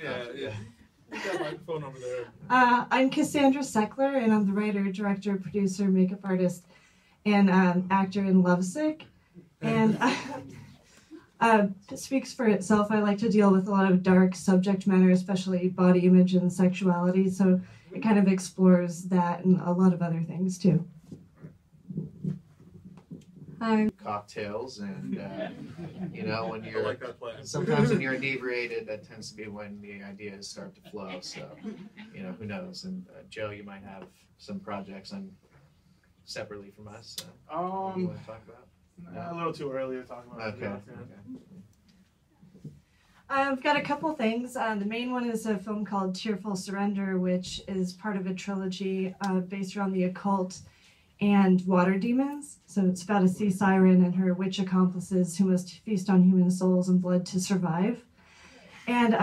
Yeah. Put that microphone over there. I'm Cassandra Seckler, and I'm the writer, director, producer, makeup artist, and actor in Lovesick. And it speaks for itself. I like to deal with a lot of dark subject matter, especially body image and sexuality. So it kind of explores that and a lot of other things too. Cocktails, and you know, when you're like that plan. sometimes when you're inebriated, that tends to be when the ideas start to flow. So, you know, who knows? And Joe, you might have some projects on separately from us. You want to talk about? A little too early to talk about. Okay. I've got a couple things. The main one is a film called Tearful Surrender, which is part of a trilogy based around the occult and water demons. So it's about a sea siren and her witch accomplices who must feast on human souls and blood to survive. And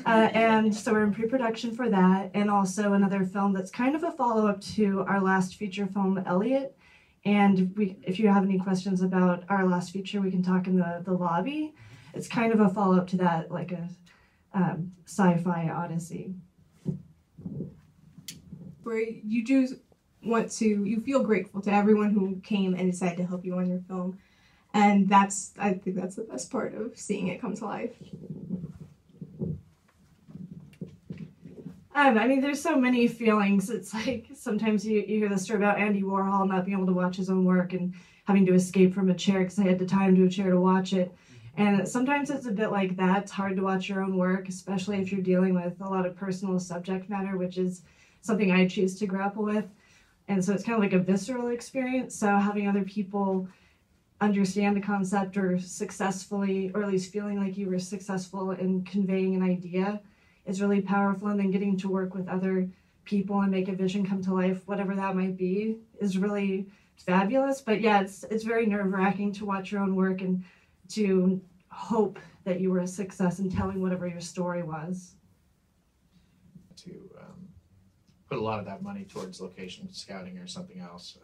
and so we're in pre-production for that, and also another film that's kind of a follow-up to our last feature film, Elliot. And if you have any questions about our last feature, we can talk in the lobby. It's kind of a follow-up to that, like a sci-fi odyssey. Where you do want to, you feel grateful to everyone who came and decided to help you on your film. And I think that's the best part of seeing it come to life. I mean, there's so many feelings. It's like sometimes you hear the story about Andy Warhol not being able to watch his own work and having to escape from a chair because they had to tie him to a chair to watch it. And sometimes it's a bit like that. It's hard to watch your own work, especially if you're dealing with a lot of personal subject matter, which is something I choose to grapple with. And so it's kind of like a visceral experience. So having other people understand the concept or successfully, or at least feeling like you were successful in conveying an idea is really powerful. And then getting to work with other people and make a vision come to life, whatever that might be, is really fabulous. But yeah, it's very nerve-wracking to watch your own work and to hope that you were a success in telling whatever your story was. To put a lot of that money towards location scouting or something else.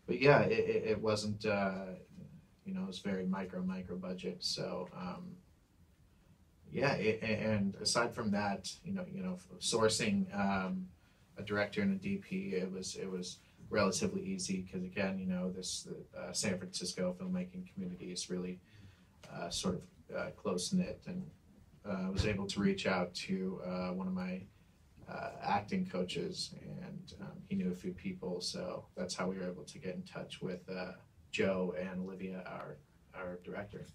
But yeah, it wasn't, you know, it was very micro budget. So yeah, and aside from that, you know, sourcing a director and a DP, it was relatively easy because, again, you know, the San Francisco filmmaking community is really sort of close-knit, and I was able to reach out to one of my acting coaches, and he knew a few people, so that's how we were able to get in touch with Joe and Olivia, our director.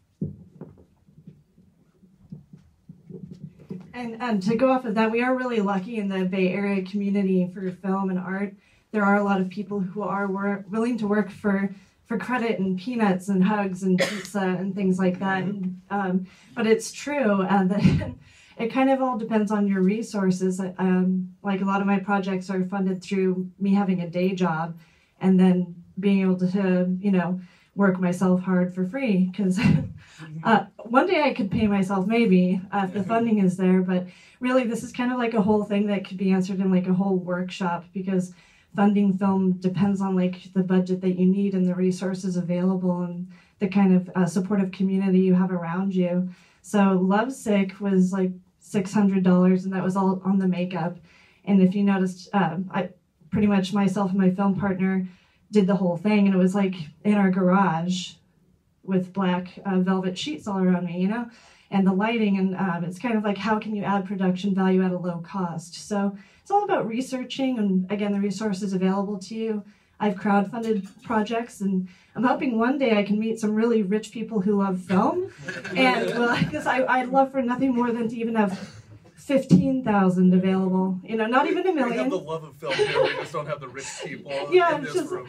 And to go off of that, we are really lucky in the Bay Area community for film and art. There are a lot of people who are willing to work for credit and peanuts and hugs and pizza and things like that. And, but it's true that it kind of all depends on your resources. Like a lot of my projects are funded through me having a day job and then being able to, you know, work myself hard for free, because one day I could pay myself maybe if the funding is there, but really this is kind of like a whole thing that could be answered in like a whole workshop, because funding film depends on like the budget that you need and the resources available and the kind of supportive community you have around you. So Lovesick was like $600, and that was all on the makeup. And if you noticed, I pretty much myself and my film partner did the whole thing, and it was like in our garage with black velvet sheets all around me, you know, and the lighting, and it's kind of like, how can you add production value at a low cost? So it's all about researching, and again, the resources available to you. I've crowdfunded projects, and I'm hoping one day I can meet some really rich people who love film, and well, because I'd love for nothing more than to even have 15,000 available, you know, not even $1 million. We have the love of film here, we just don't have the rich people yeah, in this just, room.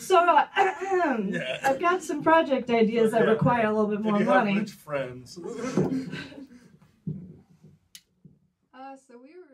So I've got some project ideas that require a little bit more money. Rich friends. So we were